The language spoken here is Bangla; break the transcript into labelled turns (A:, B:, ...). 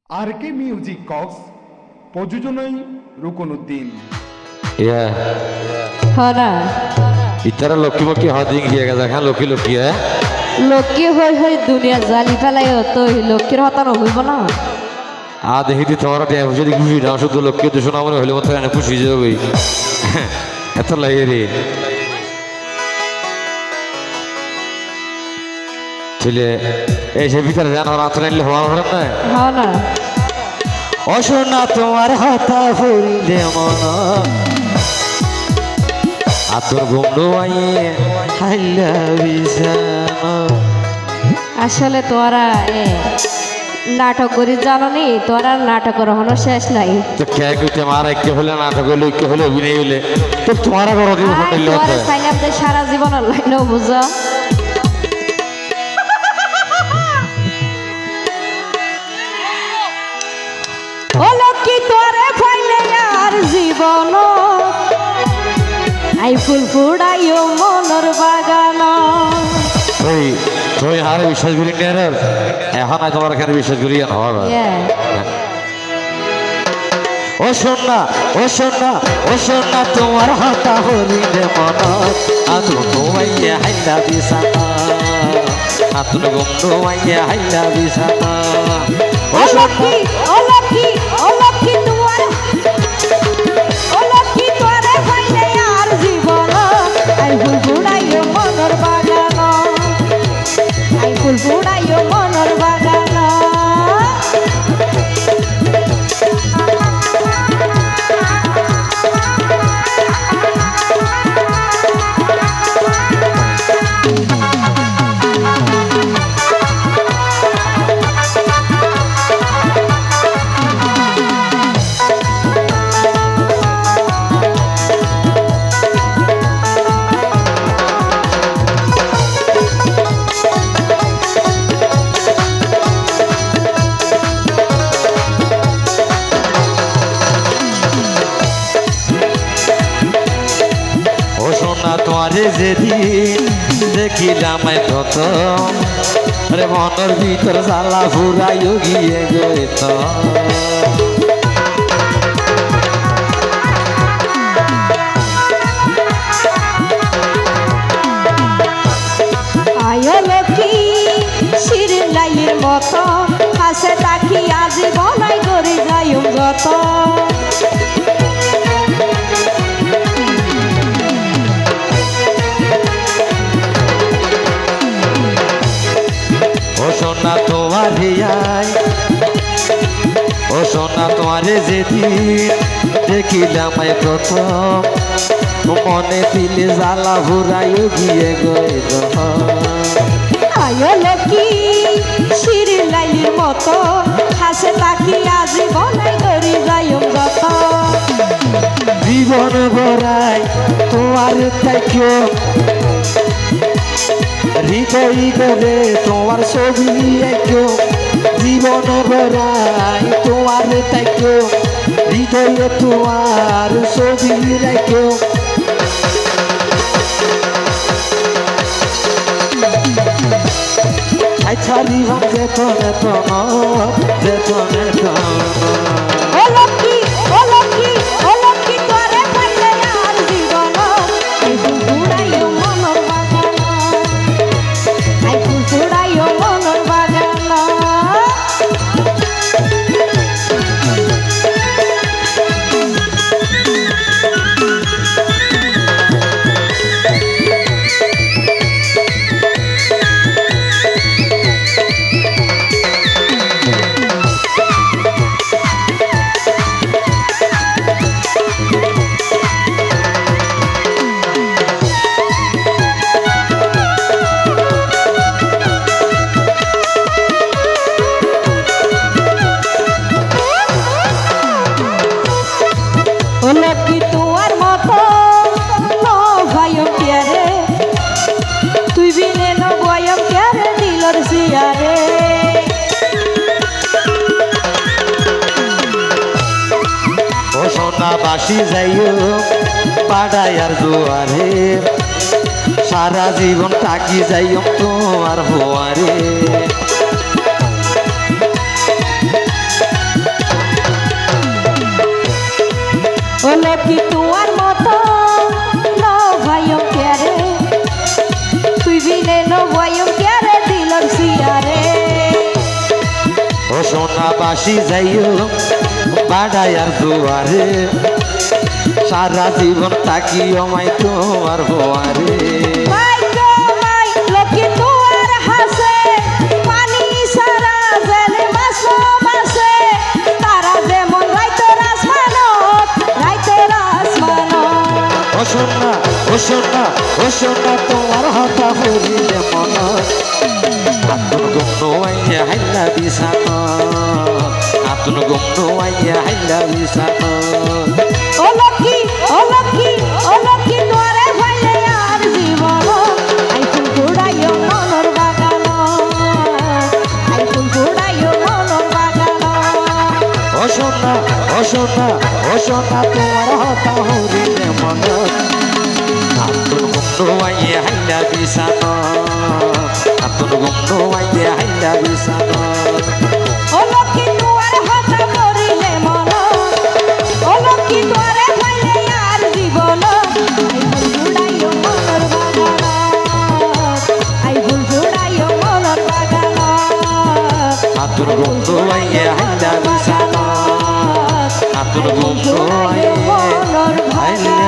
A: আর কে মিউজিক কক্স প্রযোজনায় রুকনুদ্দিন
B: হনা
C: ইতারা লক্ষ্মী মক্কি হদিং গিয়ে গেছে হ্যাঁ লক্ষ্মী লক্ষ্মী হ্যাঁ
B: লক্ষ্মী হই হই দুনিয়া জালি ফেলাই তো লক্ষ্মীর হতানো হইব না
C: দেখি দি তোমার টাইম হচ্ছে খুশি না শুধু লক্ষ্মী তো শোনা মনে হইলে মতো খুশি হয়ে যাবে এত লাগে রে ছেলে এই সে ভিতরে জানার আতর আনলে হওয়ার হল না
B: হনা
C: অশোনা তোমার হাতা ফুরিলে মন আতর ঘুমলো আইয়ে হাইলা বিছানো
B: আসলে তোরা নাটক করি জানি তোরা নাটকের হনো শেষ নাই
C: তো কে কইতে মারা কে হলে নাটক হলে কে হলে অভিনয় হলে তো তোমারা করো দিব হইলে
B: তোরা সাইনাতে সারা জীবন লাইন বুঝো ও লক্ষ্মী তোরে ফাইলে আর জীবন আই ফুল ফুড়াইও মনর বাগান
C: ওই তুই হারে বিশ্বাস করি না এখন আর তোমার এখানে বিশ্বাস করি না হবে ও সোনা ও সোনা ও সোনা তোমার হাতা হরিলে মন আতুন ঘুমাইয়া হাইলা বিছানা আতুন ঘুমাইয়া হাইলা বিছানা
B: ও লক্ষ্মী ও লক্ষ্মী ও লক্ষ্মী তোমার ও লক্ষ্মী তোরে ফাইলে আর জীবন আই ফুল ফুড়াইও মনর বাগান আই ফুল ফুড়াইও মনর বাগান
C: তোমারে যেদিন দেখিলাম প্রথম রে মনের ভিতর জ্বালা ফুরাইও গিয়ে গেত
B: আয়ো লক্ষ্মী শির লাইয়ের মতো হাসে তাকি আজি বলাই করে যাইম যত
C: ও সোনা তোমার হিয়াই ও সোনা তোমারে যেদিন দেখিলাম প্রথম মনে দিলে জ্বালা ফুরাইও গিয়ে গেল
B: আয়ো লক্ষ্মী শির লাইয়ের মতো হাসে তাকি আজি বলাই করে যাইম যত
C: জীবন ভরাই তোমার থাকো হৃদয় করে তোমার ছবি একো জীবন ভরাই তোমার থাকো হৃদয়ে তোমার ছবি রাখো ছাড়িব যেতনে যেতনে
B: ও লক্ষ্মী ও লক্ষ্মী ও লক্ষ্মী তোরে পাইলে আর জীবন আই ফুল ফুড়াইও মনর বাগান আই ফুল ফুড়াইও মনর বাগান ও লক্ষ্মী তোমার মতো ভাইম কেরে তুই বিনে নবয়ম কেরে নীলর সিয়ারে
C: ও সোনা বাসি যাইও পাড়ায়ার জোয়ারে সারা জীবন থাকি যাইও তোমার হওয়ারে ও সোনা বাসি যাইও বাড়াই আর দুয়ারে সারা জীবন তাকি আমায় তোমার হওয়ারে
B: মাই গো মাই লক্ষ্মী তোমার হাসে পানি সারা জেলে মাছ মাসে তারা যেমন রাইতের আসমানত রাইতের আসমানত
C: ও সোনা ও সোনা ও সোনা তোমার হতা হরিলে মন আতুন গুমনো আইয়া হাইলা বিছানা আতুন গুমনো আইয়া হাইলা বিছানা
B: ও লক্ষ্মী ও লক্ষ্মী ও লক্ষ্মী তোরে ভাইলে আর জীবন আই ফুল ঘুরাইও মনর বাগান আই ফুল ঘুরাইও মনর বাগান
C: ও সোনা ও সোনা ও সোনা তোমার হতা হরিলে মন আতুন গুমনো আইয়া হাইলা বিছানা আতুন গুমনো আইয়া হাইলা বিছানা
B: ও লক্ষ্মী তোর হতা করিলে মন ও লক্ষ্মী তোরে ভাইলে আর জীবন আই ফুল ঘুরাইও মনর বাগান
C: আতুন গুমনো আইয়া হাইলা বিছানা আতুন গুমনো আইয়া হাইলা